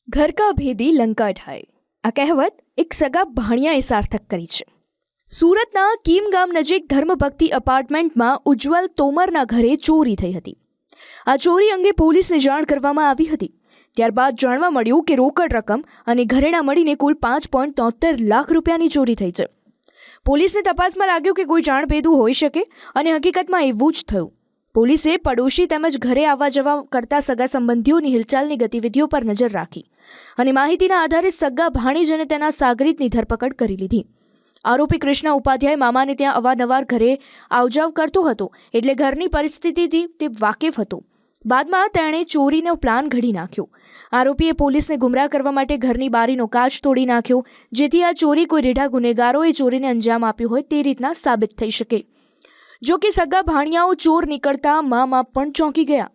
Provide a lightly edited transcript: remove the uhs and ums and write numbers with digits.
ઘર કા ભેદી લંકા ઢાય આ કહેવત એક સગા ભાણિયાએ સાર્થક કરી છે. સુરતના કીમ ગામ નજીક ધર્મભક્તિ અપાર્ટમેન્ટમાં ઉજ્જવલ તોમરના ઘરે ચોરી થઈ હતી. આ ચોરી અંગે પોલીસને જાણ કરવામાં આવી હતી. ત્યારબાદ જાણવા મળ્યું કે રોકડ રકમ અને ઘરેણાં મળીને કુલ 5.73 લાખ રૂપિયાની ચોરી થઈ છે. પોલીસને તપાસમાં લાગ્યું કે કોઈ જાણભેદુ હોઈ શકે અને હકીકતમાં એવું જ થયું. પોલીસે પડોશી તેમજ ઘરે આવવા જવા કરતા સગા સંબંધીઓની હિલચાલની ગતિવિધિઓ પર નજર રાખી અને માહિતીના આધારે સગા ભાણીજ અને તેના સાગરીતની ધરપકડ કરી લીધી. આરોપી કૃષ્ણા ઉપાધ્યાય મામાને ત્યાં અવારનવાર ઘરે આવજાવ કરતો હતો, એટલે ઘરની પરિસ્થિતિથી તે વાકેફ હતો. બાદમાં તેણે ચોરીનો પ્લાન ઘડી નાખ્યો. આરોપીએ પોલીસને ગુમરાહ કરવા માટે ઘરની બારીનો કાચ તોડી નાખ્યો, જેથી આ ચોરી કોઈ રીઢા ગુનેગારોએ ચોરીને અંજામ આપ્યું હોય તે રીતના સાબિત થઈ શકે. જો કે સગા ભાણિયાઓ ચોર નીકળતા મામા પણ ચોંકી ગયા.